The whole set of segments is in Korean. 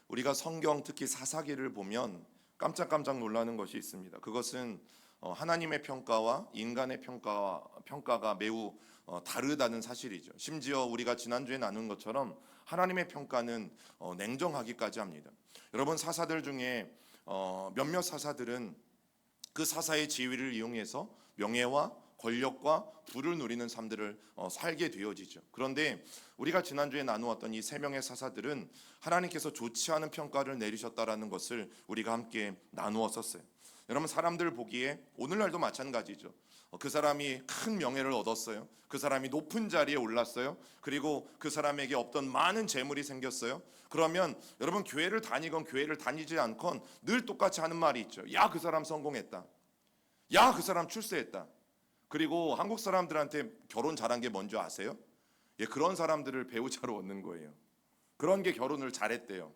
우리가 성경 특히 사사기를 보면 깜짝깜짝 놀라는 것이 있습니다. 그것은 하나님의 평가와 인간의 평가가 매우 다르다는 사실이죠. 심지어 우리가 지난주에 나눈 것처럼 하나님의 평가는 냉정하기까지 합니다. 여러분, 사사들 중에 몇몇 사사들은 그 사사의 지위를 이용해서 명예와 권력과 부를 누리는 삶들을 살게 되어지죠. 그런데 우리가 지난주에 나누었던 이 세 명의 사사들은 하나님께서 좋지 않은 평가를 내리셨다라는 것을 우리가 함께 나누었었어요. 여러분, 사람들 보기에 오늘날도 마찬가지죠. 그 사람이 큰 명예를 얻었어요. 그 사람이 높은 자리에 올랐어요. 그리고 그 사람에게 없던 많은 재물이 생겼어요. 그러면 여러분, 교회를 다니건 교회를 다니지 않건 늘 똑같이 하는 말이 있죠. 야, 그 사람 성공했다. 야, 그 사람 출세했다. 그리고 한국 사람들한테 결혼 잘한 게 뭔지 아세요? 예, 그런 사람들을 배우자로 얻는 거예요. 그런 게 결혼을 잘했대요.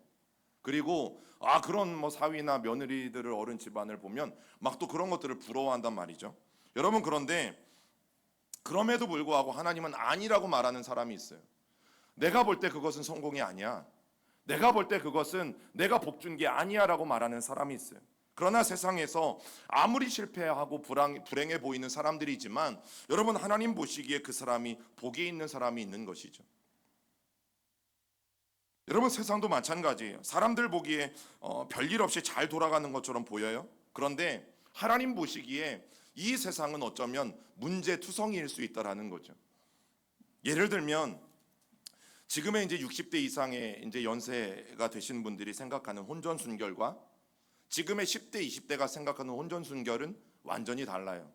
그리고 그런 사위나 며느리들을 얻은 집안을 보면 막 또 그런 것들을 부러워한단 말이죠. 여러분, 그런데 그럼에도 불구하고 하나님은 아니라고 말하는 사람이 있어요. 내가 볼 때 그것은 성공이 아니야. 내가 볼 때 그것은 내가 복 준 게 아니야 라고 말하는 사람이 있어요. 그러나 세상에서 아무리 실패하고 불행해 보이는 사람들이지만 여러분, 하나님 보시기에 그 사람이 복이 있는 사람이 있는 것이죠. 여러분, 세상도 마찬가지예요. 사람들 보기에 별일 없이 잘 돌아가는 것처럼 보여요. 그런데 하나님 보시기에 이 세상은 어쩌면 문제투성이일 수 있다라는 거죠. 예를 들면 지금의 이제 60대 이상의 이제 연세가 되신 분들이 생각하는 혼전순결과 지금의 10대, 20대가 생각하는 혼전순결은 완전히 달라요.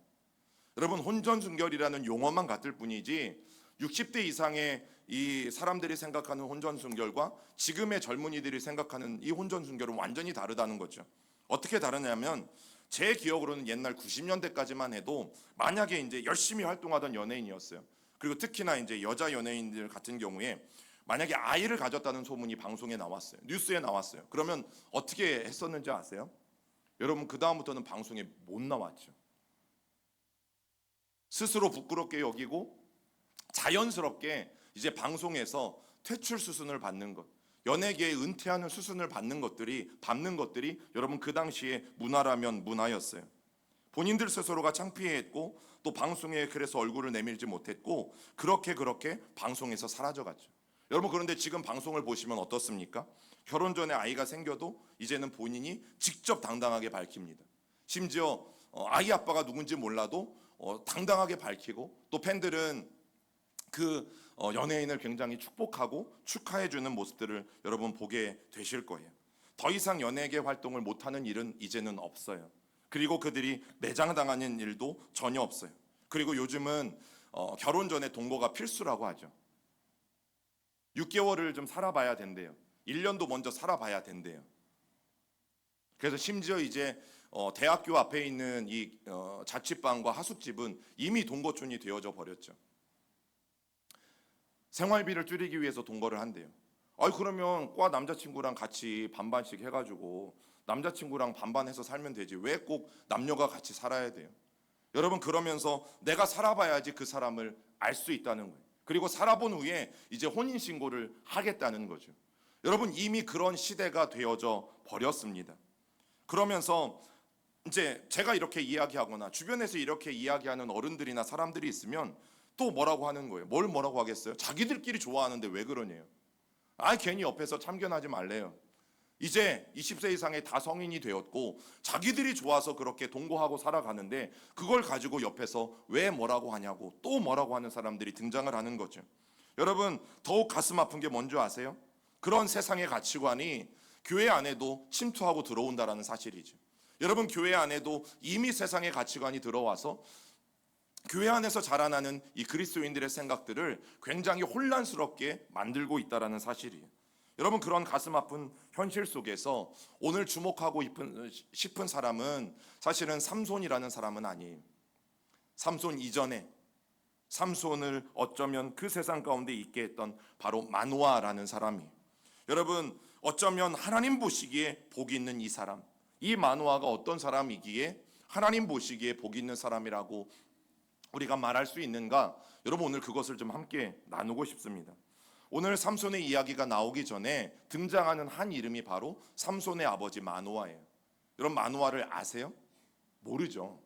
여러분, 혼전순결이라는 용어만 같을 뿐이지 60대 이상의 이 사람들이 생각하는 혼전순결과 지금의 젊은이들이 생각하는 이 혼전순결은 완전히 다르다는 거죠. 어떻게 다르냐면 제 기억으로는 옛날 90년대까지만 해도 만약에 이제 열심히 활동하던 연예인이었어요. 그리고 특히나 이제 여자 연예인들 같은 경우에 만약에 아이를 가졌다는 소문이 방송에 나왔어요. 뉴스에 나왔어요. 그러면 어떻게 했었는지 아세요? 여러분, 그 다음부터는 방송에 못 나왔죠. 스스로 부끄럽게 여기고 자연스럽게 이제 방송에서 퇴출 수순을 받는 것, 연예계에 은퇴하는 수순을 밟는 것들이 여러분, 그 당시에 문화라면 문화였어요. 본인들 스스로가 창피해했고 또 방송에 그래서 얼굴을 내밀지 못했고 그렇게 방송에서 사라져갔죠. 여러분, 그런데 지금 방송을 보시면 어떻습니까? 결혼 전에 아이가 생겨도 이제는 본인이 직접 당당하게 밝힙니다. 심지어 아이 아빠가 누군지 몰라도 당당하게 밝히고 또 팬들은 그 연예인을 굉장히 축복하고 축하해주는 모습들을 여러분 보게 되실 거예요. 더 이상 연예계 활동을 못하는 일은 이제는 없어요. 그리고 그들이 매장당하는 일도 전혀 없어요. 그리고 요즘은 결혼 전에 동거가 필수라고 하죠. 6개월을 좀 살아봐야 된대요. 1년도 먼저 살아봐야 된대요. 그래서 심지어 이제 대학교 앞에 있는 이 자취방과 하숙집은 이미 동거촌이 되어져 버렸죠. 생활비를 줄이기 위해서 동거를 한대요. 그러면 과 남자친구랑 같이 반반씩 해가지고 남자친구랑 반반해서 살면 되지. 왜 꼭 남녀가 같이 살아야 돼요? 여러분, 그러면서 내가 살아봐야지 그 사람을 알 수 있다는 거예요. 그리고 살아본 후에 이제 혼인신고를 하겠다는 거죠. 여러분, 이미 그런 시대가 되어져 버렸습니다. 그러면서 이제 제가 이렇게 이야기하거나 주변에서 이렇게 이야기하는 어른들이나 사람들이 있으면 또 뭐라고 하는 거예요. 뭐라고 하겠어요? 자기들끼리 좋아하는데 왜 그러냐요. 괜히 옆에서 참견하지 말래요. 이제 20세 이상의 다 성인이 되었고 자기들이 좋아서 그렇게 동거하고 살아가는데 그걸 가지고 옆에서 왜 뭐라고 하냐고 또 뭐라고 하는 사람들이 등장을 하는 거죠. 여러분, 더욱 가슴 아픈 게 뭔지 아세요? 그런 세상의 가치관이 교회 안에도 침투하고 들어온다는 사실이죠. 여러분, 교회 안에도 이미 세상의 가치관이 들어와서 교회 안에서 자라나는 이 그리스도인들의 생각들을 굉장히 혼란스럽게 만들고 있다는 사실이에요. 여러분, 그런 가슴 아픈 현실 속에서 오늘 주목하고 싶은 사람은 사실은 삼손이라는 사람은 아니에요. 삼손 이전에 삼손을 어쩌면 그 세상 가운데 있게 했던 바로 마노아라는 사람이에요. 여러분, 어쩌면 하나님 보시기에 복이 있는 이 사람, 이 마노아가 어떤 사람이기에 하나님 보시기에 복이 있는 사람이라고 우리가 말할 수 있는가? 여러분, 오늘 그것을 좀 함께 나누고 싶습니다. 오늘 삼손의 이야기가 나오기 전에 등장하는 한 이름이 바로 삼손의 아버지 마노아예요. 여러분, 마노아를 아세요? 모르죠.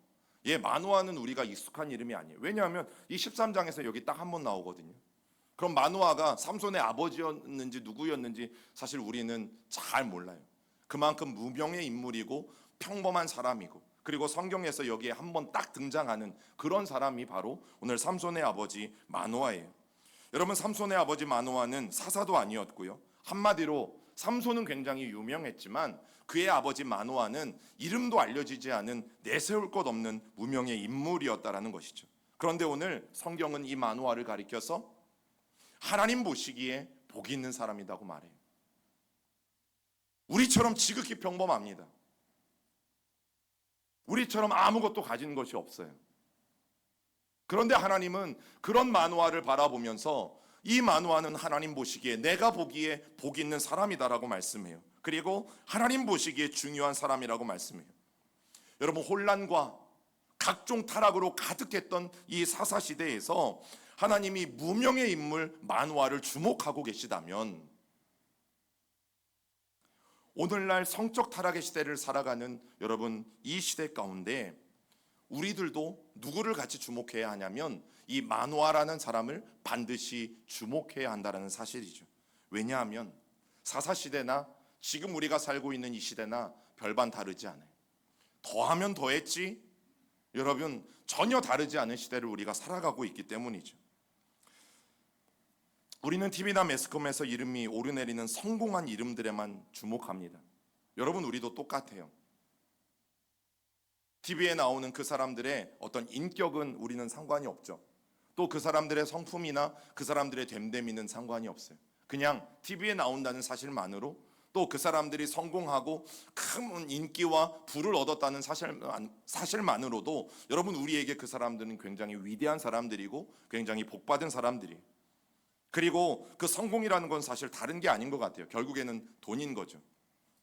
마노아는 우리가 익숙한 이름이 아니에요. 왜냐하면 이 13장에서 여기 딱 한 번 나오거든요. 그럼 마노아가 삼손의 아버지였는지 누구였는지 사실 우리는 잘 몰라요. 그만큼 무명의 인물이고 평범한 사람이고, 그리고 성경에서 여기에 한 번 딱 등장하는 그런 사람이 바로 오늘 삼손의 아버지 마노아예요. 여러분, 삼손의 아버지 마노아는 사사도 아니었고요. 한마디로 삼손은 굉장히 유명했지만 그의 아버지 마노아는 이름도 알려지지 않은 내세울 것 없는 무명의 인물이었다라는 것이죠. 그런데 오늘 성경은 이 마노아를 가리켜서 하나님 보시기에 복이 있는 사람이라고 말해요. 우리처럼 지극히 평범합니다. 우리처럼 아무것도 가진 것이 없어요. 그런데 하나님은 그런 마노아를 바라보면서 이 마노아는 하나님 보시기에 내가 보기에 복 있는 사람이다라고 말씀해요. 그리고 하나님 보시기에 중요한 사람이라고 말씀해요. 여러분, 혼란과 각종 타락으로 가득했던 이 사사시대에서 하나님이 무명의 인물 마노아를 주목하고 계시다면, 오늘날 성적 타락의 시대를 살아가는 여러분, 이 시대 가운데 우리들도 누구를 같이 주목해야 하냐면 이 마노아라는 사람을 반드시 주목해야 한다는 사실이죠. 왜냐하면 사사시대나 지금 우리가 살고 있는 이 시대나 별반 다르지 않아요. 더하면 더했지 여러분, 전혀 다르지 않은 시대를 우리가 살아가고 있기 때문이죠. 우리는 TV나 매스컴에서 이름이 오르내리는 성공한 이름들에만 주목합니다. 여러분, 우리도 똑같아요. TV에 나오는 그 사람들의 어떤 인격은 우리는 상관이 없죠. 또 그 사람들의 성품이나 그 사람들의 됨됨이는 상관이 없어요. 그냥 TV에 나온다는 사실만으로, 또 그 사람들이 성공하고 큰 인기와 부를 얻었다는 사실만으로도 여러분, 우리에게 그 사람들은 굉장히 위대한 사람들이고 굉장히 복받은 사람들이에요. 그리고 그 성공이라는 건 사실 다른 게 아닌 것 같아요. 결국에는 돈인 거죠.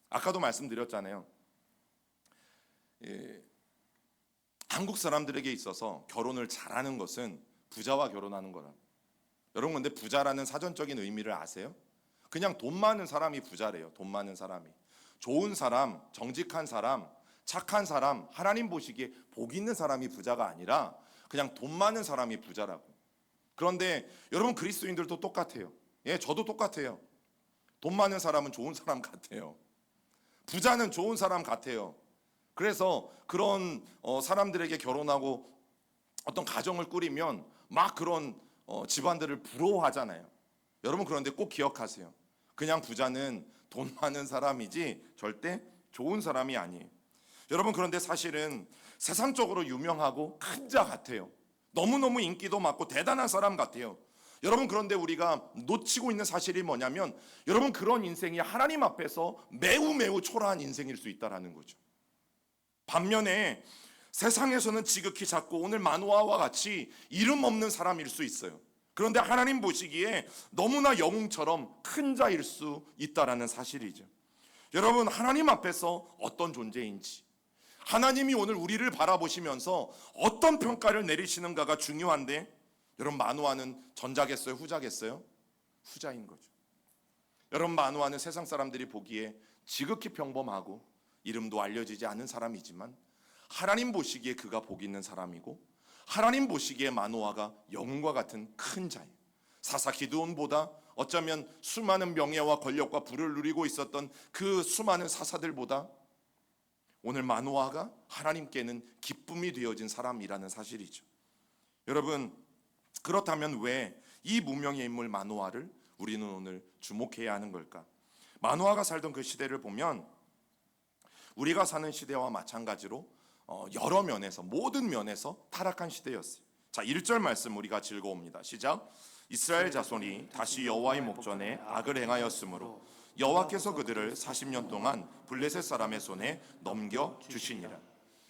아까도 말씀드렸잖아요. 한국 사람들에게 있어서 결혼을 잘하는 것은 부자와 결혼하는 거라. 여러분, 근데 부자라는 사전적인 의미를 아세요? 그냥 돈 많은 사람이 부자래요. 돈 많은 사람이. 좋은 사람, 정직한 사람, 착한 사람, 하나님 보시기에 복 있는 사람이 부자가 아니라 그냥 돈 많은 사람이 부자라고. 그런데 여러분, 그리스도인들도 똑같아요. 저도 똑같아요. 돈 많은 사람은 좋은 사람 같아요. 부자는 좋은 사람 같아요. 그래서 그런 사람들에게 결혼하고 어떤 가정을 꾸리면 막 그런 집안들을 부러워하잖아요. 여러분, 그런데 꼭 기억하세요. 그냥 부자는 돈 많은 사람이지 절대 좋은 사람이 아니에요. 여러분, 그런데 사실은 세상적으로 유명하고 큰 자 같아요. 너무너무 인기도 많고 대단한 사람 같아요. 여러분, 그런데 우리가 놓치고 있는 사실이 뭐냐면, 여러분, 그런 인생이 하나님 앞에서 매우 매우 초라한 인생일 수 있다는 거죠. 반면에 세상에서는 지극히 작고 오늘 마노아와 같이 이름 없는 사람일 수 있어요. 그런데 하나님 보시기에 너무나 영웅처럼 큰 자일 수 있다는 사실이죠. 여러분, 하나님 앞에서 어떤 존재인지, 하나님이 오늘 우리를 바라보시면서 어떤 평가를 내리시는가가 중요한데, 여러분, 마노아는 전자겠어요? 후자겠어요? 후자인 거죠. 여러분, 마노아는 세상 사람들이 보기에 지극히 평범하고 이름도 알려지지 않은 사람이지만 하나님 보시기에 그가 복 있는 사람이고, 하나님 보시기에 마노아가 영웅과 같은 큰 자예요. 사사 기드온보다 어쩌면 수많은 명예와 권력과 부를 누리고 있었던 그 수많은 사사들보다 오늘 마노아가 하나님께는 기쁨이 되어진 사람이라는 사실이죠. 여러분, 그렇다면 왜 이 무명의 인물 마노아를 우리는 오늘 주목해야 하는 걸까? 마노아가 살던 그 시대를 보면 우리가 사는 시대와 마찬가지로 여러 면에서, 모든 면에서 타락한 시대였어요. 자, 1절 말씀 우리가 읽어옵니다. 시작. 이스라엘 자손이 다시 여호와의 목전에 악을 행하였으므로 여호와께서 그들을 40년 동안 블레셋 사람의 손에 넘겨 주시니라.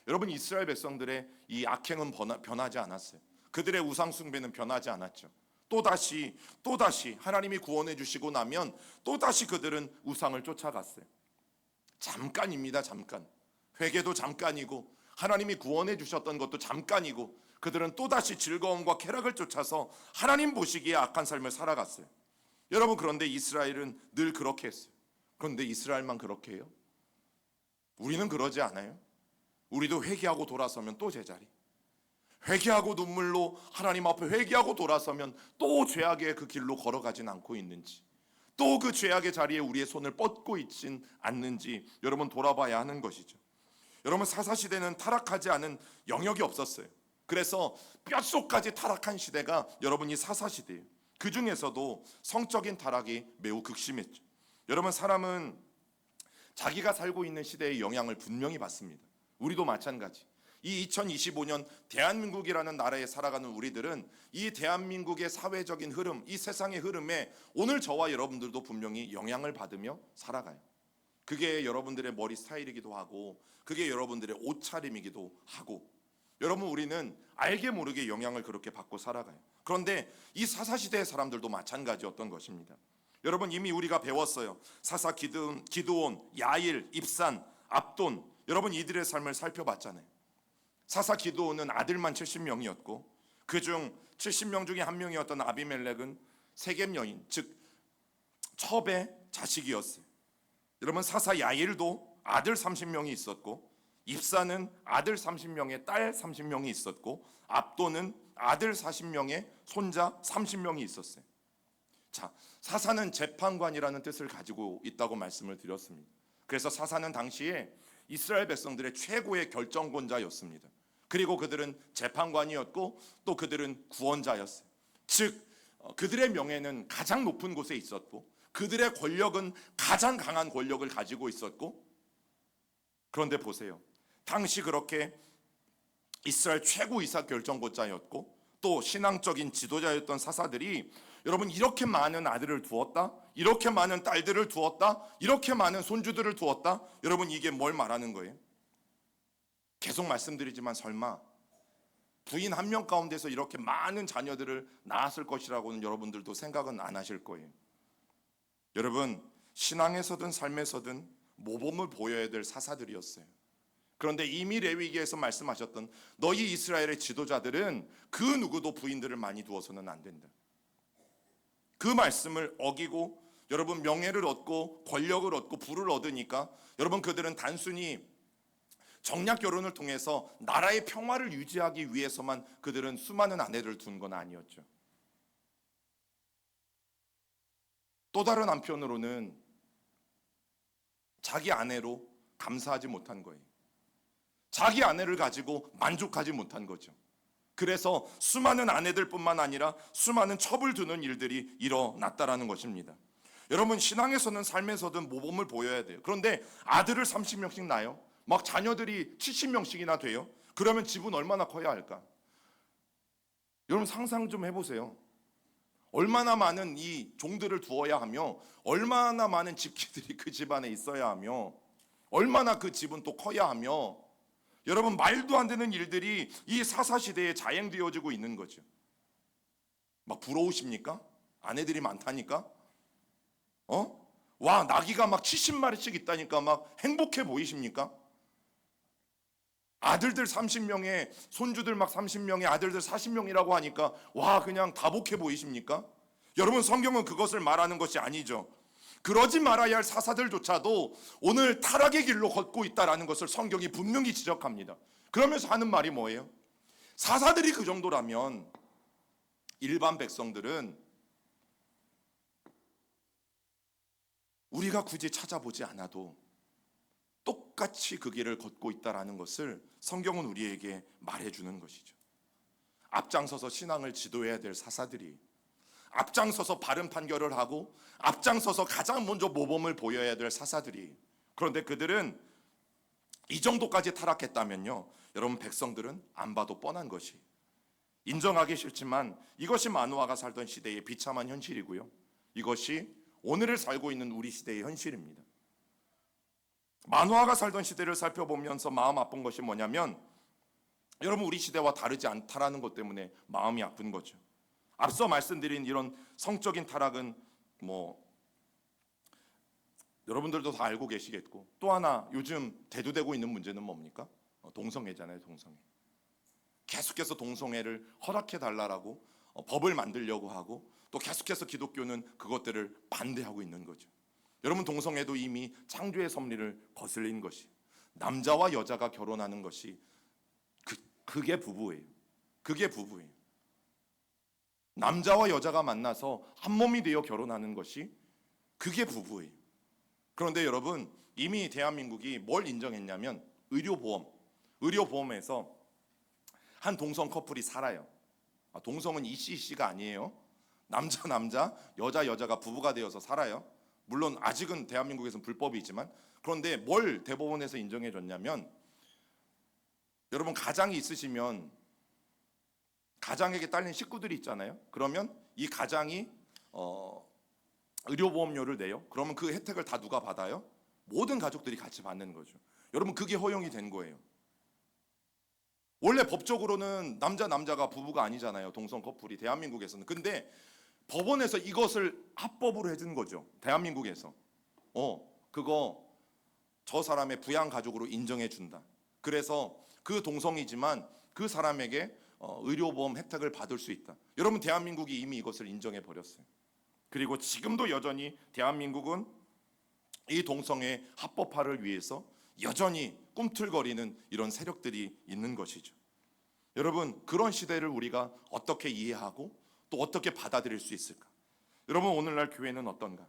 여러분, 이스라엘 백성들의 이 악행은 변하지 않았어요. 그들의 우상 숭배는 변하지 않았죠. 또다시 하나님이 구원해 주시고 나면 또다시 그들은 우상을 쫓아갔어요. 잠깐입니다. 잠깐. 회개도 잠깐이고 하나님이 구원해 주셨던 것도 잠깐이고, 그들은 또다시 즐거움과 쾌락을 쫓아서 하나님 보시기에 악한 삶을 살아갔어요. 여러분, 그런데 이스라엘은 늘 그렇게 했어요. 그런데 이스라엘만 그렇게 해요? 우리는 그러지 않아요. 우리도 회개하고 돌아서면 또 제자리, 회개하고 눈물로 하나님 앞에 회개하고 돌아서면 또 죄악의 그 길로 걸어가진 않고 있는지, 또 그 죄악의 자리에 우리의 손을 뻗고 있진 않는지 여러분 돌아봐야 하는 것이죠. 여러분, 사사시대는 타락하지 않은 영역이 없었어요. 그래서 뼛속까지 타락한 시대가 여러분 이 사사시대예요. 그 중에서도 성적인 타락이 매우 극심했죠. 여러분, 사람은 자기가 살고 있는 시대의 영향을 분명히 받습니다. 우리도 마찬가지. 이 2025년 대한민국이라는 나라에 살아가는 우리들은 이 대한민국의 사회적인 흐름, 이 세상의 흐름에 오늘 저와 여러분들도 분명히 영향을 받으며 살아가요. 그게 여러분들의 머리 스타일이기도 하고, 그게 여러분들의 옷차림이기도 하고, 여러분, 우리는 알게 모르게 영향을 그렇게 받고 살아가요. 그런데 이 사사시대의 사람들도 마찬가지였던 것입니다. 여러분, 이미 우리가 배웠어요. 사사 기드온, 야일, 입산, 압돈, 여러분 이들의 삶을 살펴봤잖아요. 사사 기드온은 아들만 70명이었고 그중 70명 중에 한 명이었던 아비멜렉은 세겜 여인, 즉 첩의 자식이었어요. 여러분, 사사 야일도 아들 30명이 있었고, 입사는 아들 30명에 딸 30명이 있었고, 압도는 아들 40명에 손자 30명이 있었어요. 자, 사사는 재판관이라는 뜻을 가지고 있다고 말씀을 드렸습니다. 그래서 사사는 당시에 이스라엘 백성들의 최고의 결정권자였습니다. 그리고 그들은 재판관이었고 또 그들은 구원자였어요. 즉 그들의 명예는 가장 높은 곳에 있었고 그들의 권력은 가장 강한 권력을 가지고 있었고, 그런데 보세요. 당시 그렇게 이스라엘 최고 의사 결정권자였고 또 신앙적인 지도자였던 사사들이 여러분 이렇게 많은 아들을 두었다, 이렇게 많은 딸들을 두었다, 이렇게 많은 손주들을 두었다. 여러분, 이게 뭘 말하는 거예요? 계속 말씀드리지만 설마 부인 한 명 가운데서 이렇게 많은 자녀들을 낳았을 것이라고는 여러분들도 생각은 안 하실 거예요. 여러분, 신앙에서든 삶에서든 모범을 보여야 될 사사들이었어요. 그런데 이미 레위기에서 말씀하셨던 너희 이스라엘의 지도자들은 그 누구도 부인들을 많이 두어서는 안 된다. 그 말씀을 어기고 여러분 명예를 얻고 권력을 얻고 부를 얻으니까 여러분 그들은 단순히 정략 결혼을 통해서 나라의 평화를 유지하기 위해서만 그들은 수많은 아내를 둔 건 아니었죠. 또 다른 한편으로는 자기 아내로 감사하지 못한 거예요. 자기 아내를 가지고 만족하지 못한 거죠. 그래서 수많은 아내들뿐만 아니라 수많은 첩을 두는 일들이 일어났다라는 것입니다. 여러분, 신앙에서는 삶에서든 모범을 보여야 돼요. 그런데 아들을 30명씩 낳아요. 막 자녀들이 70명씩이나 돼요. 그러면 집은 얼마나 커야 할까? 여러분 상상 좀 해보세요. 얼마나 많은 이 종들을 두어야 하며 얼마나 많은 집기들이 그 집안에 있어야 하며 얼마나 그 집은 또 커야 하며, 여러분 말도 안 되는 일들이 이 사사시대에 자행되어지고 있는 거죠. 막 부러우십니까? 아내들이 많다니까? 와, 나귀가 막 70마리씩 있다니까 막 행복해 보이십니까? 아들들 30명에 손주들 막 30명에 아들들 40명이라고 하니까 와, 그냥 다복해 보이십니까? 여러분, 성경은 그것을 말하는 것이 아니죠. 그러지 말아야 할 사사들조차도 오늘 타락의 길로 걷고 있다라는 것을 성경이 분명히 지적합니다. 그러면서 하는 말이 뭐예요? 사사들이 그 정도라면 일반 백성들은 우리가 굳이 찾아보지 않아도 똑같이 그 길을 걷고 있다라는 것을 성경은 우리에게 말해주는 것이죠. 앞장서서 신앙을 지도해야 될 사사들이, 앞장서서 바른 판결을 하고 앞장서서 가장 먼저 모범을 보여야 될 사사들이, 그런데 그들은 이 정도까지 타락했다면요, 여러분 백성들은 안 봐도 뻔한 것이, 인정하기 싫지만 이것이 마노아가 살던 시대의 비참한 현실이고요, 이것이 오늘을 살고 있는 우리 시대의 현실입니다. 마노아가 살던 시대를 살펴보면서 마음 아픈 것이 뭐냐면, 여러분 우리 시대와 다르지 않다라는 것 때문에 마음이 아픈 거죠. 앞서 말씀드린 이런 성적인 타락은 여러분들도 다 알고 계시겠고, 또 하나 요즘 대두되고 있는 문제는 뭡니까? 동성애잖아요. 동성애. 계속해서 동성애를 허락해 달라라고 법을 만들려고 하고, 또 계속해서 기독교는 그것들을 반대하고 있는 거죠. 여러분, 동성애도 이미 창조의 섭리를 거슬린 것이, 남자와 여자가 결혼하는 것이 그게 부부예요. 그게 부부예요. 남자와 여자가 만나서 한 몸이 되어 결혼하는 것이 그게 부부예요. 그런데 여러분, 이미 대한민국이 뭘 인정했냐면 의료보험에서 한 동성 커플이 살아요. 동성은 이씨가 아니에요. 남자 여자가 부부가 되어서 살아요. 물론 아직은 대한민국에서는 불법이지만, 그런데 뭘 대법원에서 인정해 줬냐면, 여러분 가장이 있으시면 가장에게 딸린 식구들이 있잖아요. 그러면 이 가장이 의료보험료를 내요. 그러면 그 혜택을 다 누가 받아요? 모든 가족들이 같이 받는 거죠. 여러분, 그게 허용이 된 거예요. 원래 법적으로는 남자가 부부가 아니잖아요. 동성 커플이 대한민국에서는. 근데 법원에서 이것을 합법으로 해준 거죠. 대한민국에서. 그거 저 사람의 부양 가족으로 인정해 준다. 그래서 그 동성이지만 그 사람에게 의료보험 혜택을 받을 수 있다. 여러분, 대한민국이 이미 이것을 인정해 버렸어요. 그리고 지금도 여전히 대한민국은 이 동성애 합법화를 위해서 여전히 꿈틀거리는 이런 세력들이 있는 것이죠. 여러분, 그런 시대를 우리가 어떻게 이해하고 또 어떻게 받아들일 수 있을까? 여러분, 오늘날 교회는 어떤가?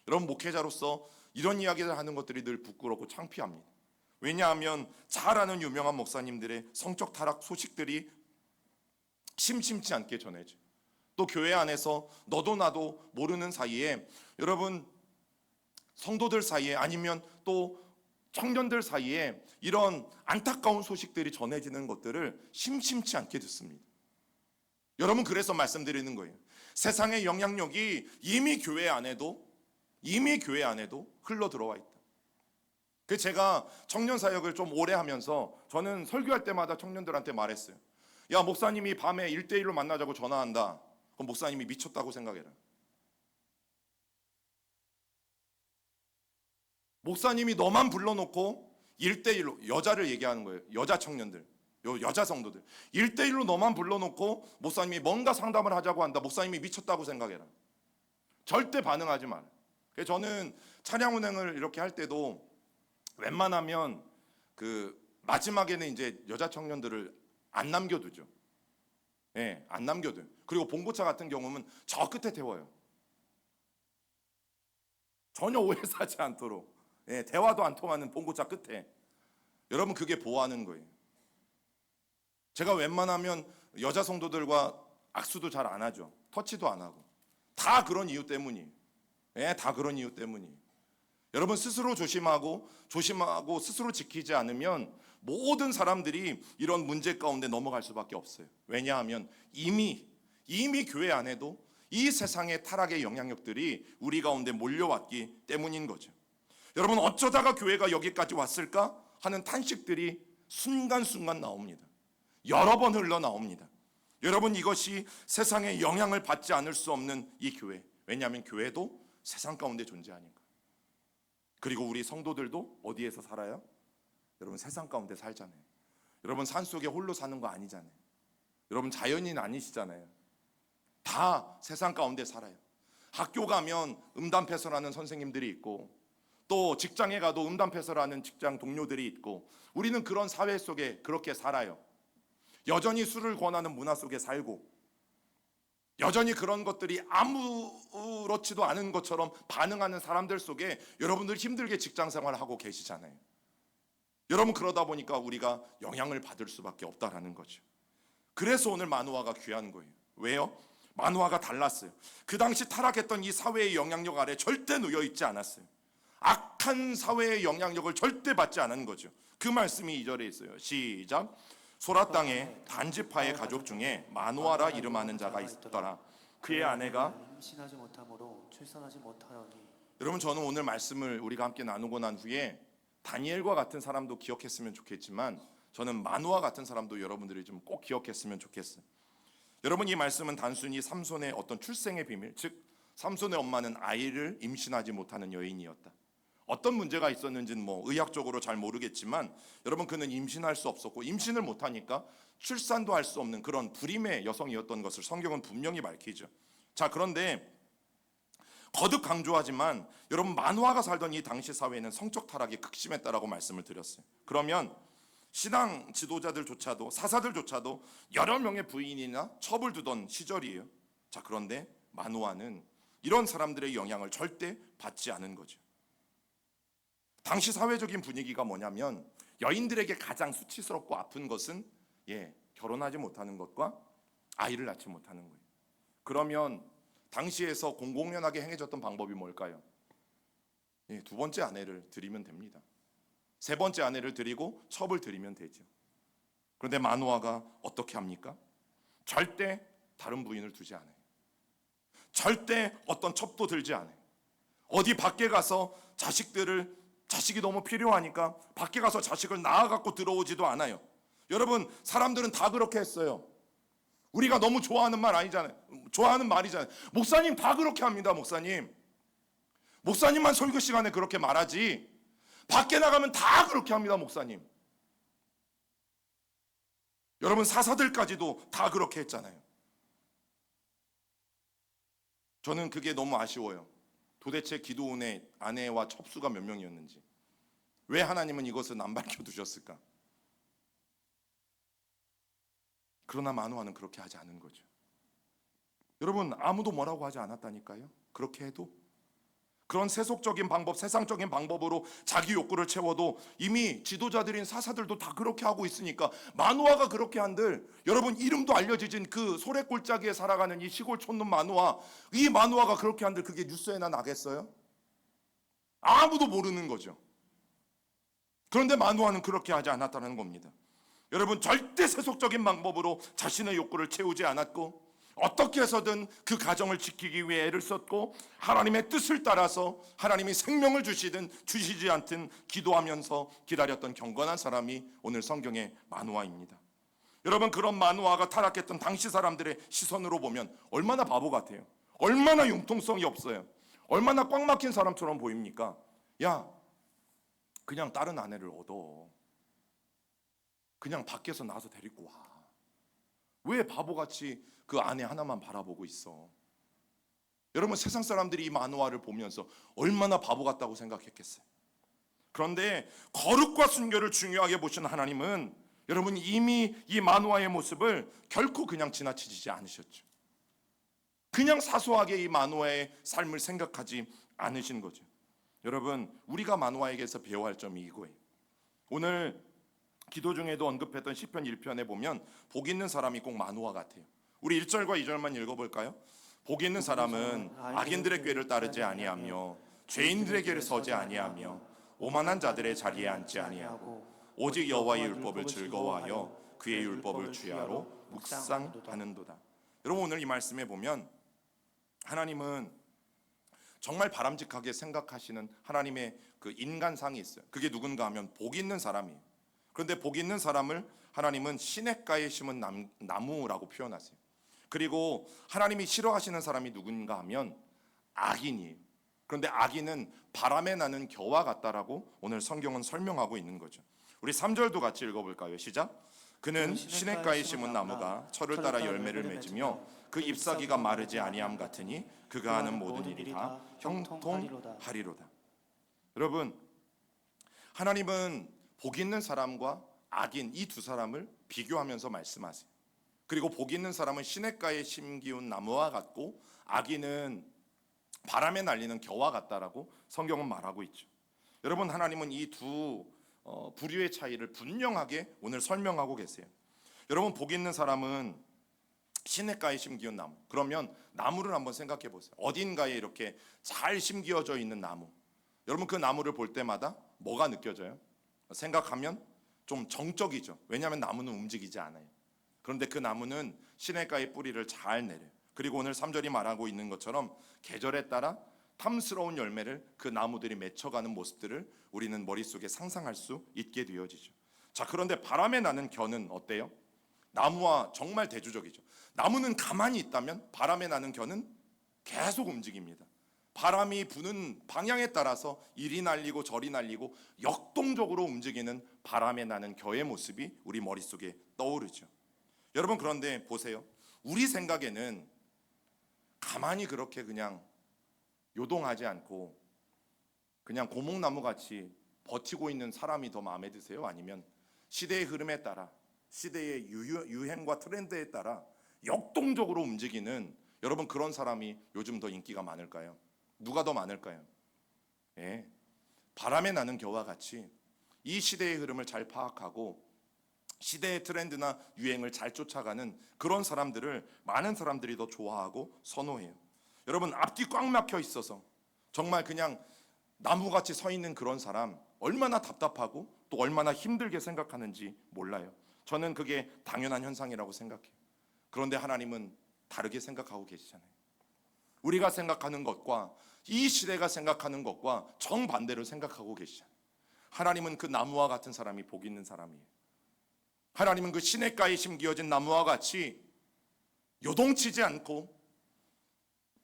여러분, 목회자로서 이런 이야기를 하는 것들이 늘 부끄럽고 창피합니다. 왜냐하면 잘 아는 유명한 목사님들의 성적 타락 소식들이 심심치 않게 전해져요. 또 교회 안에서 너도 나도 모르는 사이에, 여러분, 성도들 사이에 아니면 또 청년들 사이에 이런 안타까운 소식들이 전해지는 것들을 심심치 않게 듣습니다. 여러분, 그래서 말씀드리는 거예요. 세상의 영향력이 이미 교회 안에도 흘러 들어와 있다. 그래서 제가 청년 사역을 좀 오래 하면서 저는 설교할 때마다 청년들한테 말했어요. 야, 목사님이 밤에 1대1로 만나자고 전화한다. 그럼 목사님이 미쳤다고 생각해라. 목사님이 너만 불러놓고 1대1로, 여자를 얘기하는 거예요. 여자 청년들, 여자 성도들, 1대1로 너만 불러놓고 목사님이 뭔가 상담을 하자고 한다. 목사님이 미쳤다고 생각해라. 절대 반응하지 마라. 그래서 저는 차량 운행을 이렇게 할 때도 웬만하면 그 마지막에는 이제 여자 청년들을 안 남겨두죠. 안 남겨둬요. 그리고 봉고차 같은 경우는 저 끝에 태워요. 전혀 오해 사지 않도록. 대화도 안 통하는 봉고차 끝에. 여러분, 그게 보호하는 거예요. 제가 웬만하면 여자 성도들과 악수도 잘 안 하죠. 터치도 안 하고. 다 그런 이유 때문이에요. 다 그런 이유 때문이에요. 여러분, 스스로 조심하고 스스로 지키지 않으면 모든 사람들이 이런 문제 가운데 넘어갈 수밖에 없어요. 왜냐하면 이미 교회 안에도 이 세상의 타락의 영향력들이 우리 가운데 몰려왔기 때문인 거죠. 여러분, 어쩌다가 교회가 여기까지 왔을까 하는 탄식들이 순간순간 나옵니다. 여러 번 흘러나옵니다. 여러분, 이것이 세상의 영향을 받지 않을 수 없는 이 교회. 왜냐하면 교회도 세상 가운데 존재하니까. 그리고 우리 성도들도 어디에서 살아요? 여러분, 세상 가운데 살잖아요. 여러분, 산속에 홀로 사는 거 아니잖아요. 여러분, 자연인 아니시잖아요. 다 세상 가운데 살아요. 학교 가면 음담패설하는 선생님들이 있고, 또 직장에 가도 음담패설하는 직장 동료들이 있고, 우리는 그런 사회 속에 그렇게 살아요. 여전히 술을 권하는 문화 속에 살고, 여전히 그런 것들이 아무렇지도 않은 것처럼 반응하는 사람들 속에 여러분들 힘들게 직장 생활을 하고 계시잖아요. 여러분, 그러다 보니까 우리가 영향을 받을 수밖에 없다라는 거죠. 그래서 오늘 만우아가 귀한 거예요. 왜요? 만우아가 달랐어요. 그 당시 타락했던 이 사회의 영향력 아래 절대 놓여 있지 않았어요. 악한 사회의 영향력을 절대 받지 않은 거죠. 그 말씀이 2절에 있어요. 시작. 소라 땅에 단지파의 가족 중에 마누아라 이름하는 자가 있더라. 그의 아내가 임신하지 못함으로 출산하지 못하였니. 여러분, 저는 오늘 말씀을 우리가 함께 나누고 난 후에 다니엘과 같은 사람도 기억했으면 좋겠지만, 저는 마누아 같은 사람도 여러분들이 좀 꼭 기억했으면 좋겠어요. 여러분, 이 말씀은 단순히 삼손의 어떤 출생의 비밀, 즉 삼손의 엄마는 아이를 임신하지 못하는 여인이었다. 어떤 문제가 있었는지는 의학적으로 잘 모르겠지만, 여러분, 그는 임신할 수 없었고 임신을 못하니까 출산도 할 수 없는 그런 불임의 여성이었던 것을 성경은 분명히 밝히죠. 자, 그런데 거듭 강조하지만 여러분, 만화가 살던 이 당시 사회는 성적 타락이 극심했다라고 말씀을 드렸어요. 그러면 신앙 지도자들조차도, 사사들조차도 여러 명의 부인이나 첩을 두던 시절이에요. 자, 그런데 마노아는 이런 사람들의 영향을 절대 받지 않은 거죠. 당시 사회적인 분위기가 뭐냐면 여인들에게 가장 수치스럽고 아픈 것은 결혼하지 못하는 것과 아이를 낳지 못하는 거예요. 그러면 당시에서 공공연하게 행해졌던 방법이 뭘까요? 두 번째 아내를 드리면 됩니다. 세 번째 아내를 드리고 첩을 드리면 되죠. 그런데 마노아가 어떻게 합니까? 절대 다른 부인을 두지 않아요. 절대 어떤 첩도 들지 않아요. 어디 밖에 가서 자식이 너무 필요하니까 밖에 가서 자식을 낳아갖고 들어오지도 않아요. 여러분, 사람들은 다 그렇게 했어요. 우리가 너무 좋아하는 말 아니잖아요. 좋아하는 말이잖아요. 목사님 다 그렇게 합니다. 목사님만 설교 시간에 그렇게 말하지 밖에 나가면 다 그렇게 합니다. 목사님. 여러분, 사사들까지도 다 그렇게 했잖아요. 저는 그게 너무 아쉬워요. 도대체 기드온의 아내와 첩수가 몇 명이었는지, 왜 하나님은 이것은 안 밝혀두셨을까? 그러나 마노아는 그렇게 하지 않은 거죠. 여러분, 아무도 뭐라고 하지 않았다니까요. 그렇게 해도 그런 세속적인 방법, 세상적인 방법으로 자기 욕구를 채워도 이미 지도자들인 사사들도 다 그렇게 하고 있으니까 마노아가 그렇게 한들, 여러분, 이름도 알려지진 그 소래골짜기에 살아가는 이 시골 촌놈 마노아, 이 마노아가 그렇게 한들 그게 뉴스에나 나겠어요? 아무도 모르는 거죠. 그런데 마노아는 그렇게 하지 않았다는 겁니다. 여러분, 절대 세속적인 방법으로 자신의 욕구를 채우지 않았고, 어떻게 해서든 그 가정을 지키기 위해 애를 썼고, 하나님의 뜻을 따라서 하나님이 생명을 주시든 주시지 않든 기도하면서 기다렸던 경건한 사람이 오늘 성경의 마노아입니다. 여러분, 그런 마노아가 타락했던 당시 사람들의 시선으로 보면 얼마나 바보 같아요. 얼마나 융통성이 없어요. 얼마나 꽉 막힌 사람처럼 보입니까? 야, 그냥 다른 아내를 얻어. 그냥 밖에서 나와서 데리고 와. 왜 바보같이 그 아내 하나만 바라보고 있어? 여러분, 세상 사람들이 이 마노아를 보면서 얼마나 바보 같다고 생각했겠어요. 그런데 거룩과 순결을 중요하게 보신 하나님은 여러분, 이미 이 마노아의 모습을 결코 그냥 지나치지 않으셨죠. 그냥 사소하게 이 마노아의 삶을 생각하지 않으신 거죠. 여러분, 우리가 마노아에게서 배워야 할 점이 이거예요. 오늘 기도 중에도 언급했던 시편 1편에 보면 복 있는 사람이 꼭 마노아 같아요. 우리 1절과 2절만 읽어볼까요? 복 있는 사람은 악인들의 꾀를 따르지 아니하며 죄인들의 길에 서지 아니하며 오만한 자들의 자리에 앉지 아니하고 오직 여호와의 율법을 즐거워하여 그의 율법을 주야로 묵상하는도다. 여러분, 오늘 이 말씀에 보면 하나님은 정말 바람직하게 생각하시는 하나님의 그 인간상이 있어요. 그게 누군가 하면 복 있는 사람이에요. 그런데 복 있는 사람을 하나님은 시냇가에 심은 나무라고 표현하세요. 그리고 하나님이 싫어하시는 사람이 누군가 하면 악인이에요. 그런데 악인은 바람에 나는 겨와 같다라고 오늘 성경은 설명하고 있는 거죠. 우리 3절도 같이 읽어볼까요? 시작. 그는 시냇가에 심은 나무가 철을 따라 열매를 맺으며 그 잎사귀가 마르지 아니함 같으니 그가 하는 모든 일이 다 형통하리로다. 여러분, 하나님은 복 있는 사람과 악인, 이 두 사람을 비교하면서 말씀하세요. 그리고 복 있는 사람은 시냇가에 심기운 나무와 같고 악인은 바람에 날리는 겨와 같다라고 성경은 말하고 있죠. 여러분, 하나님은 이 두 부류의 차이를 분명하게 오늘 설명하고 계세요. 여러분, 복 있는 사람은 시냇가에 심기운 나무. 그러면 나무를 한번 생각해 보세요. 어딘가에 이렇게 잘 심기어져 있는 나무. 여러분, 그 나무를 볼 때마다 뭐가 느껴져요? 생각하면 좀 정적이죠. 왜냐하면 나무는 움직이지 않아요. 그런데 그 나무는 시냇가의 뿌리를 잘 내려요. 그리고 오늘 3절이 말하고 있는 것처럼 계절에 따라 탐스러운 열매를 그 나무들이 맺혀가는 모습들을 우리는 머릿속에 상상할 수 있게 되어지죠. 자, 그런데 바람에 나는 겨는 어때요? 나무와 정말 대조적이죠. 나무는 가만히 있다면 바람에 나는 겨는 계속 움직입니다. 바람이 부는 방향에 따라서 이리 날리고 저리 날리고 역동적으로 움직이는 바람에 나는 겨의 모습이 우리 머릿속에 떠오르죠. 여러분, 그런데 보세요. 우리 생각에는 가만히 그렇게 그냥 요동하지 않고 그냥 고목나무 같이 버티고 있는 사람이 더 마음에 드세요? 아니면 시대의 흐름에 따라 시대의 유행과 트렌드에 따라 역동적으로 움직이는 여러분 그런 사람이 요즘 더 인기가 많을까요? 누가 더 많을까요? 예, 바람에 나는 겨와 같이 이 시대의 흐름을 잘 파악하고 시대의 트렌드나 유행을 잘 쫓아가는 그런 사람들을 많은 사람들이 더 좋아하고 선호해요. 여러분 앞뒤 꽉 막혀 있어서 정말 그냥 나무같이 서 있는 그런 사람 얼마나 답답하고 또 얼마나 힘들게 생각하는지 몰라요. 저는 그게 당연한 현상이라고 생각해요. 그런데 하나님은 다르게 생각하고 계시잖아요. 우리가 생각하는 것과 이 시대가 생각하는 것과 정반대로 생각하고 계시잖아요. 하나님은 그 나무와 같은 사람이 복 있는 사람이에요. 하나님은 그 시냇가에 심기어진 나무와 같이 요동치지 않고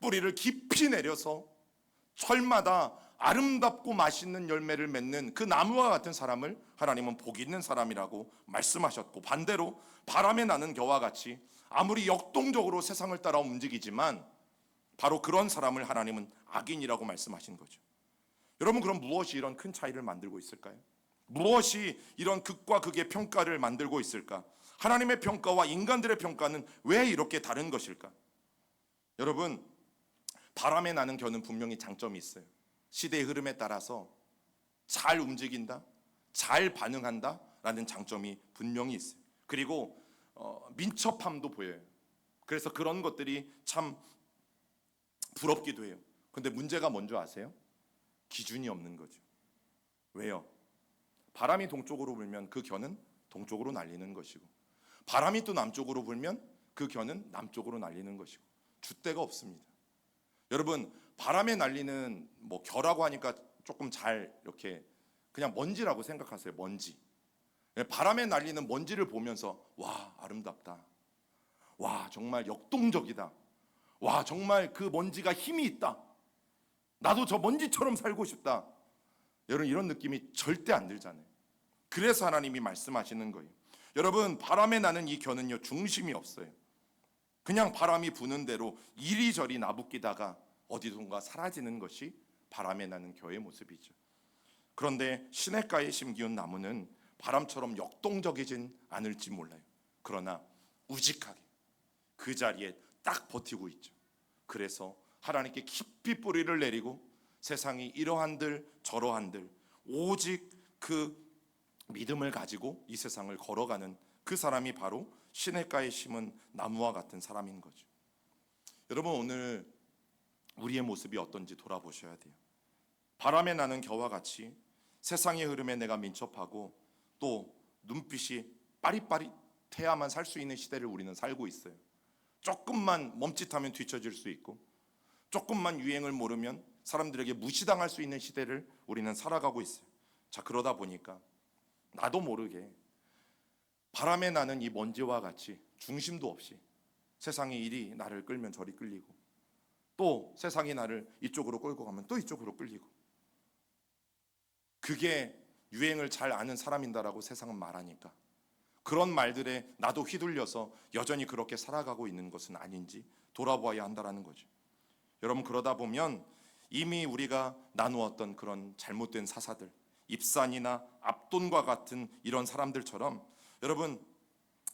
뿌리를 깊이 내려서 철마다 아름답고 맛있는 열매를 맺는 그 나무와 같은 사람을 하나님은 복 있는 사람이라고 말씀하셨고, 반대로 바람에 나는 겨와 같이 아무리 역동적으로 세상을 따라 움직이지만 바로 그런 사람을 하나님은 악인이라고 말씀하신 거죠. 여러분, 그럼 무엇이 이런 큰 차이를 만들고 있을까요? 무엇이 이런 극과 극의 평가를 만들고 있을까? 하나님의 평가와 인간들의 평가는 왜 이렇게 다른 것일까? 여러분, 바람에 나는 겨는 분명히 장점이 있어요. 시대의 흐름에 따라서 잘 움직인다, 잘 반응한다 라는 장점이 분명히 있어요. 그리고 민첩함도 보여요. 그래서 그런 것들이 참 부럽기도 해요. 근데 문제가 뭔지 아세요? 기준이 없는 거죠. 왜요? 바람이 동쪽으로 불면 그 겨는 동쪽으로 날리는 것이고, 바람이 또 남쪽으로 불면 그 겨는 남쪽으로 날리는 것이고, 줏대가 없습니다. 여러분, 바람에 날리는 겨라고 하니까 조금 잘 이렇게 그냥 먼지라고 생각하세요. 먼지. 바람에 날리는 먼지를 보면서 와, 아름답다. 와, 정말 역동적이다. 와, 정말 그 먼지가 힘이 있다. 나도 저 먼지처럼 살고 싶다. 여러분, 이런 느낌이 절대 안 들잖아요. 그래서 하나님이 말씀하시는 거예요. 여러분, 바람에 나는 이 겨는요, 중심이 없어요. 그냥 바람이 부는 대로 이리저리 나부끼다가 어디선가 사라지는 것이 바람에 나는 겨의 모습이죠. 그런데 시냇가에 심기운 나무는 바람처럼 역동적이진 않을지 몰라요. 그러나 우직하게 그 자리에 딱 버티고 있죠. 그래서 하나님께 깊이 뿌리를 내리고 세상이 이러한들 저러한들 오직 그 믿음을 가지고 이 세상을 걸어가는 그 사람이 바로 시냇가에 심은 나무와 같은 사람인 거죠. 여러분, 오늘 우리의 모습이 어떤지 돌아보셔야 돼요. 바람에 나는 겨와 같이 세상의 흐름에 내가 민첩하고 또 눈빛이 빠릿빠릿해야만 살 수 있는 시대를 우리는 살고 있어요. 조금만 멈칫하면 뒤처질 수 있고, 조금만 유행을 모르면 사람들에게 무시당할 수 있는 시대를 우리는 살아가고 있어요. 자, 그러다 보니까 나도 모르게 바람에 나는 이 먼지와 같이 중심도 없이 세상이 이리 나를 끌면 저리 끌리고, 또 세상이 나를 이쪽으로 끌고 가면 또 이쪽으로 끌리고, 그게 유행을 잘 아는 사람인다라고 세상은 말하니까 그런 말들에 나도 휘둘려서 여전히 그렇게 살아가고 있는 것은 아닌지 돌아보아야 한다라는 거죠. 여러분, 그러다 보면 이미 우리가 나누었던 그런 잘못된 사사들, 입산이나 압돈과 같은 이런 사람들처럼 여러분,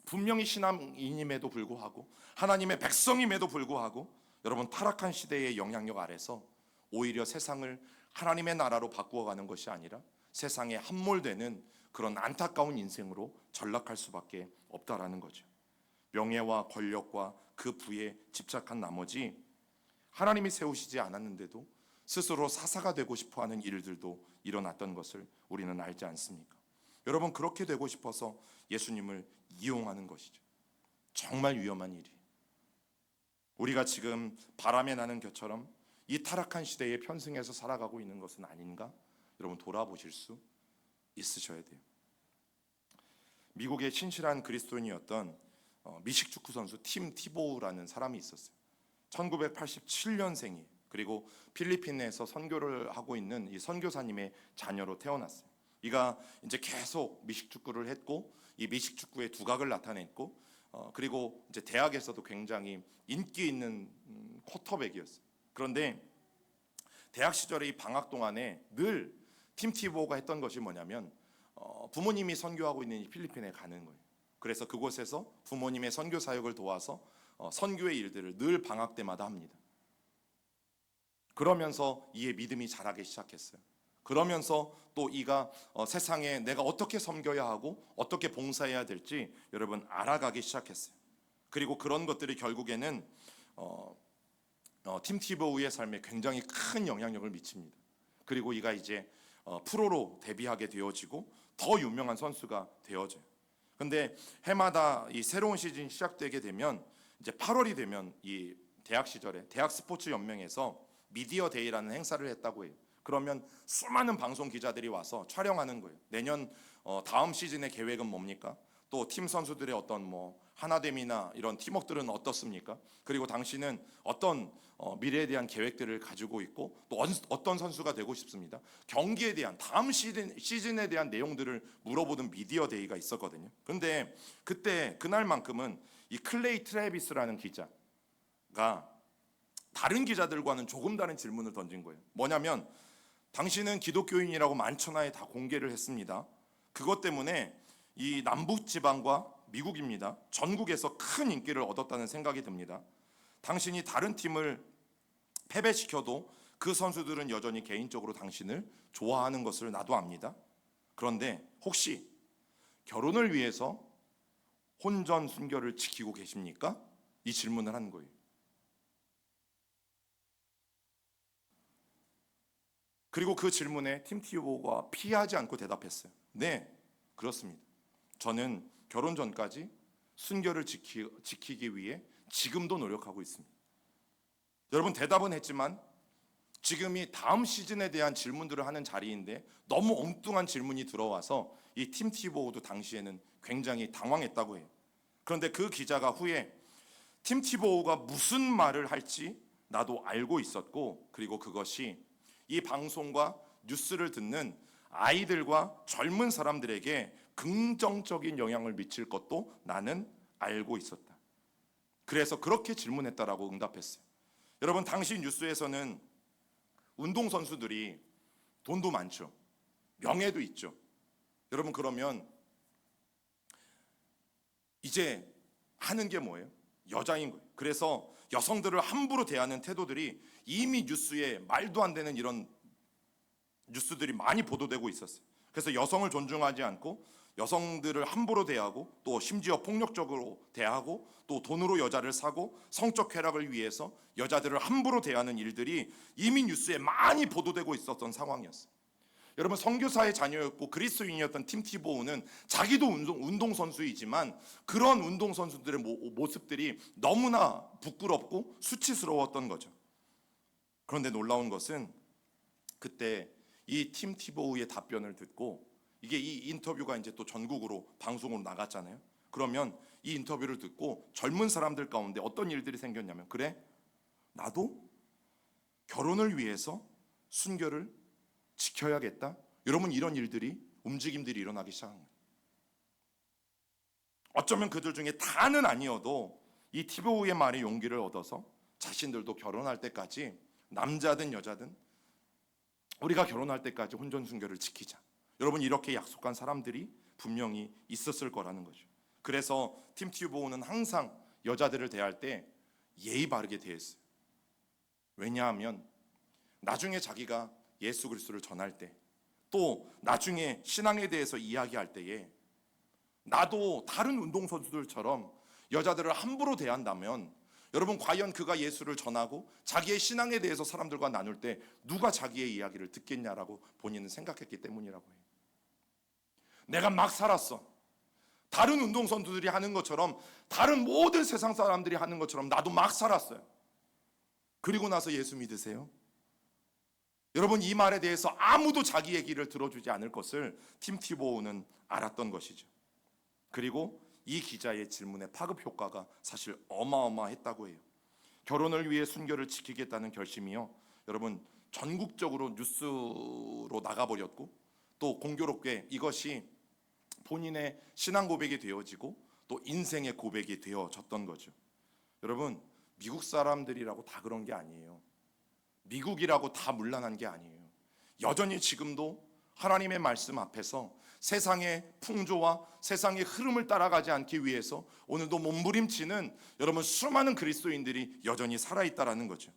분명히 신앙인임에도 불구하고 하나님의 백성임에도 불구하고 여러분, 타락한 시대의 영향력 아래서 오히려 세상을 하나님의 나라로 바꾸어가는 것이 아니라 세상에 함몰되는 그런 안타까운 인생으로 전락할 수밖에 없다라는 거죠. 명예와 권력과 그 부에 집착한 나머지 하나님이 세우시지 않았는데도 스스로 사사가 되고 싶어하는 일들도 일어났던 것을 우리는 알지 않습니까? 여러분, 그렇게 되고 싶어서 예수님을 이용하는 것이죠. 정말 위험한 일이에요. 우리가 지금 바람에 나는 겨처럼 이 타락한 시대에 편승해서 살아가고 있는 것은 아닌가? 여러분, 돌아보실 수 있으셔야 돼요. 미국의 신실한 그리스도인이었던 미식축구 선수 팀 티보우라는 사람이 있었어요. 1987년생이에요. 그리고 필리핀에서 선교를 하고 있는 이 선교사님의 자녀로 태어났어요. 이가 이제 계속 미식축구를 했고 이 미식축구의 두각을 나타냈고 그리고 이제 대학에서도 굉장히 인기 있는 쿼터백이었어요. 그런데 대학 시절에 이 방학 동안에 늘 팀 티보가 했던 것이 뭐냐면 부모님이 선교하고 있는 이 필리핀에 가는 거예요. 그래서 그곳에서 부모님의 선교 사역을 도와서 선교의 일들을 늘 방학 때마다 합니다. 그러면서 이의 믿음이 자라기 시작했어요. 그러면서 또 이가 세상에 내가 어떻게 섬겨야 하고 어떻게 봉사해야 될지 여러분 알아가기 시작했어요. 그리고 그런 것들이 결국에는 팀 티보우의 삶에 굉장히 큰 영향력을 미칩니다. 그리고 이가 이제 프로로 데뷔하게 되어지고 더 유명한 선수가 되어져요. 근데 해마다 이 새로운 시즌이 시작되게 되면 이제 8월이 되면 이 대학 시절에 대학 스포츠 연맹에서 미디어 데이라는 행사를 했다고 해요. 그러면 수많은 방송 기자들이 와서 촬영하는 거예요. 내년 다음 시즌의 계획은 뭡니까? 또 팀 선수들의 어떤 하나됨이나 이런 팀워크들은 어떻습니까? 그리고 당신은 어떤 미래에 대한 계획들을 가지고 있고 또 어떤 선수가 되고 싶습니다. 경기에 대한 다음 시즌에 대한 내용들을 물어보는 미디어 데이가 있었거든요. 근데 그때 그날만큼은 이 클레이 트래비스라는 기자가 다른 기자들과는 조금 다른 질문을 던진 거예요. 뭐냐면 당신은 기독교인이라고 만천하에 다 공개를 했습니다. 그것 때문에 이 남북 지방과 미국입니다. 전국에서 큰 인기를 얻었다는 생각이 듭니다. 당신이 다른 팀을 패배시켜도 그 선수들은 여전히 개인적으로 당신을 좋아하는 것을 나도 압니다. 그런데 혹시 결혼을 위해서 혼전 순결을 지키고 계십니까? 이 질문을 한 거예요. 그리고 그 질문에 팀 티보가 피하지 않고 대답했어요. 네, 그렇습니다. 저는 결혼 전까지 순결을 지키기 위해 지금도 노력하고 있습니다. 여러분 대답은 했지만 지금이 다음 시즌에 대한 질문들을 하는 자리인데 너무 엉뚱한 질문이 들어와서 이 팀 티보도 당시에는 굉장히 당황했다고 해요. 그런데 그 기자가 후에 팀 티보가 무슨 말을 할지 나도 알고 있었고 그리고 그것이 이 방송과 뉴스를 듣는 아이들과 젊은 사람들에게 긍정적인 영향을 미칠 것도 나는 알고 있었다. 그래서 그렇게 질문했다라고 응답했어요. 여러분 당시 뉴스에서는 운동선수들이 돈도 많죠. 명예도 있죠. 여러분 그러면 이제 하는 게 뭐예요? 여자인 거예요. 그래서 여성들을 함부로 대하는 태도들이 이미 뉴스에 말도 안 되는 이런 뉴스들이 많이 보도되고 있었어요. 그래서 여성을 존중하지 않고 여성들을 함부로 대하고 또 심지어 폭력적으로 대하고 또 돈으로 여자를 사고 성적 쾌락을 위해서 여자들을 함부로 대하는 일들이 이미 뉴스에 많이 보도되고 있었던 상황이었어요. 여러분 선교사의 자녀였고 그리스도인이었던 팀 티보우는 자기도 운동선수이지만 그런 운동선수들의 모습들이 너무나 부끄럽고 수치스러웠던 거죠. 그런데 놀라운 것은 그때 이 팀 티보우의 답변을 듣고 이게 이 인터뷰가 이제 또 전국으로 방송으로 나갔잖아요. 그러면 이 인터뷰를 듣고 젊은 사람들 가운데 어떤 일들이 생겼냐면 그래? 나도 결혼을 위해서 순결을 지켜야겠다. 여러분 이런 일들이 움직임들이 일어나기 시작한 거예요. 어쩌면 그들 중에 다는 아니어도 이 티보우의 말에 용기를 얻어서 자신들도 결혼할 때까지 남자든 여자든 우리가 결혼할 때까지 혼전 순결을 지키자. 여러분 이렇게 약속한 사람들이 분명히 있었을 거라는 거죠. 그래서 팀 티보우는 항상 여자들을 대할 때 예의 바르게 대했어요. 왜냐하면 나중에 자기가 예수 그리스도를 전할 때 또 나중에 신앙에 대해서 이야기할 때에 나도 다른 운동선수들처럼 여자들을 함부로 대한다면 여러분 과연 그가 예수를 전하고 자기의 신앙에 대해서 사람들과 나눌 때 누가 자기의 이야기를 듣겠냐라고 본인은 생각했기 때문이라고 해요. 내가 막 살았어. 다른 운동선수들이 하는 것처럼 다른 모든 세상 사람들이 하는 것처럼 나도 막 살았어요. 그리고 나서 예수 믿으세요? 여러분 이 말에 대해서 아무도 자기 얘기를 들어주지 않을 것을 팀 티보우는 알았던 것이죠. 그리고 이 기자의 질문의 파급 효과가 사실 어마어마했다고 해요. 결혼을 위해 순결을 지키겠다는 결심이요. 여러분 전국적으로 뉴스로 나가버렸고 또 공교롭게 이것이 본인의 신앙 고백이 되어지고 또 인생의 고백이 되어졌던 거죠. 여러분, 미국 사람들이라고 다 그런 게 아니에요. 미국이라고 다 문란한 게 아니에요. 여전히 지금도 하나님의 말씀 앞에서 세상의 풍조와 세상의 흐름을 따라가지 않기 위해서 오늘도 몸부림치는 여러분 수많은 그리스도인들이 여전히 살아있다라는 거죠.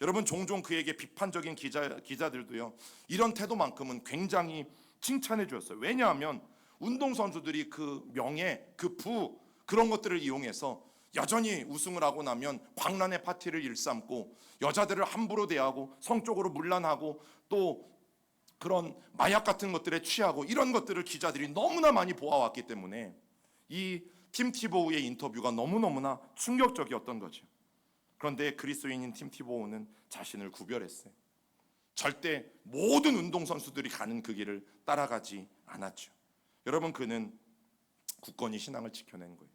여러분, 종종 그에게 비판적인 기자들도요 이런 태도만큼은 굉장히 칭찬해 주었어요. 왜냐하면 운동선수들이 그 명예, 그 부, 그런 것들을 이용해서 여전히 우승을 하고 나면 광란의 파티를 일삼고 여자들을 함부로 대하고 성적으로 문란하고 또 그런 마약 같은 것들에 취하고 이런 것들을 기자들이 너무나 많이 보아왔기 때문에 이 팀 티보우의 인터뷰가 너무너무나 충격적이었던 거죠. 그런데 그리스도인인 팀 티보우는 자신을 구별했어요. 절대 모든 운동선수들이 가는 그 길을 따라가지 않았죠. 여러분, 그는 굳건히 신앙을 지켜낸 거예요.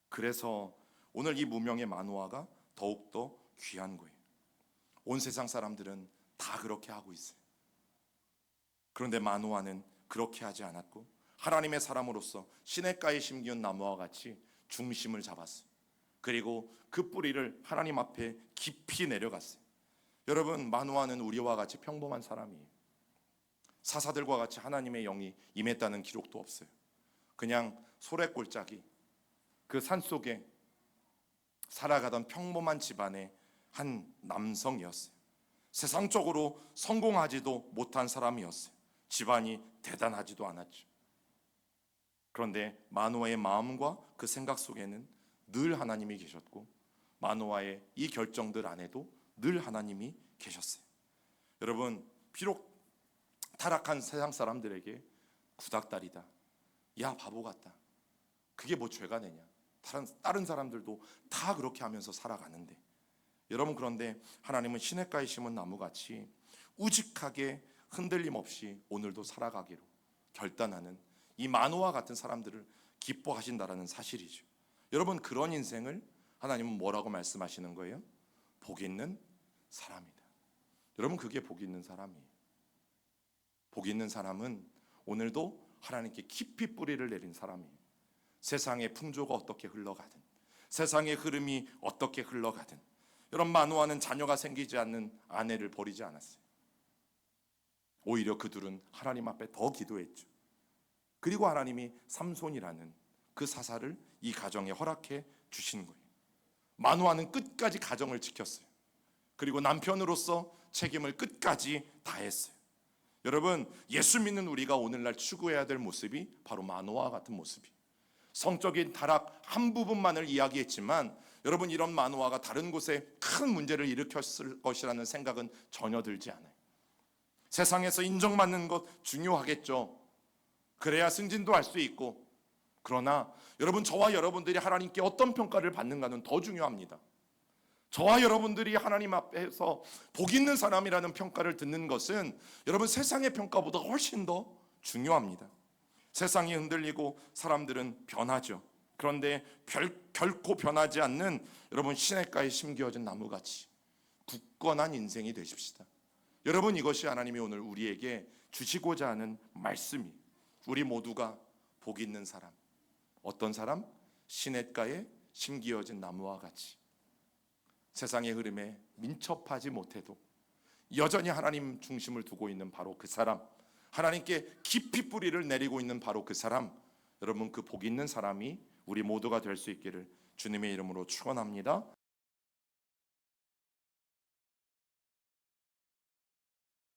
그래서 오늘 이 무명의 마노아가 더욱더 귀한 거예요. 온 세상 사람들은 다 그렇게 하고 있어요. 그런데 마노아는 그렇게 하지 않았고 하나님의 사람으로서 시냇가에 심기운 나무와 같이 중심을 잡았어요. 그리고 그 뿌리를 하나님 앞에 깊이 내려갔어요. 여러분, 마노아는 우리와 같이 평범한 사람이에요. 사사들과 같이 하나님의 영이 임했다는 기록도 없어요. 그냥 소래골짜기 그 산속에 살아가던 평범한 집안의 한 남성이었어요. 세상적으로 성공하지도 못한 사람이었어요. 집안이 대단하지도 않았죠. 그런데 마노아의 마음과 그 생각 속에는 늘 하나님이 계셨고 마노아의 이 결정들 안에도 늘 하나님이 계셨어요. 여러분, 비록 타락한 세상 사람들에게 구닥다리다, 야 바보 같다, 그게 뭐 죄가 되냐, 다른 사람들도 다 그렇게 하면서 살아가는데, 여러분, 그런데 하나님은 시냇가에 심은 나무같이 우직하게 흔들림 없이 오늘도 살아가기로 결단하는 이 마노아 같은 사람들을 기뻐하신다라는 사실이죠. 여러분, 그런 인생을 하나님은 뭐라고 말씀하시는 거예요? 복 있는 사람이다. 여러분, 그게 복 있는 사람이에요. 복 있는 사람은 오늘도 하나님께 깊이 뿌리를 내린 사람이에요. 세상의 풍조가 어떻게 흘러가든, 세상의 흐름이 어떻게 흘러가든, 여러분, 마노아는 자녀가 생기지 않는 아내를 버리지 않았어요. 오히려 그들은 하나님 앞에 더 기도했죠. 그리고 하나님이 삼손이라는 그 사사를 이 가정에 허락해 주신 거예요. 마노아는 끝까지 가정을 지켰어요. 그리고 남편으로서 책임을 끝까지 다했어요. 여러분, 예수 믿는 우리가 오늘날 추구해야 될 모습이 바로 마노아와 같은 모습이에요. 성적인 타락 한 부분만을 이야기했지만 여러분, 이런 마노아가 다른 곳에 큰 문제를 일으켰을 것이라는 생각은 전혀 들지 않아요. 세상에서 인정받는 것 중요하겠죠. 그래야 승진도 할 수 있고, 그러나 여러분, 저와 여러분들이 하나님께 어떤 평가를 받는가는 더 중요합니다. 저와 여러분들이 하나님 앞에서 복 있는 사람이라는 평가를 듣는 것은 여러분, 세상의 평가보다 훨씬 더 중요합니다. 세상이 흔들리고 사람들은 변하죠. 그런데 결코 변하지 않는 여러분, 시냇가에 심겨진 나무같이 굳건한 인생이 되십시다. 여러분, 이것이 하나님이 오늘 우리에게 주시고자 하는 말씀이, 우리 모두가 복 있는 사람. 어떤 사람? 시냇가에 심기어진 나무와 같이 세상의 흐름에 민첩하지 못해도 여전히 하나님 중심을 두고 있는 바로 그 사람, 하나님께 깊이 뿌리를 내리고 있는 바로 그 사람, 여러분, 그 복 있는 사람이 우리 모두가 될 수 있기를 주님의 이름으로 축원합니다.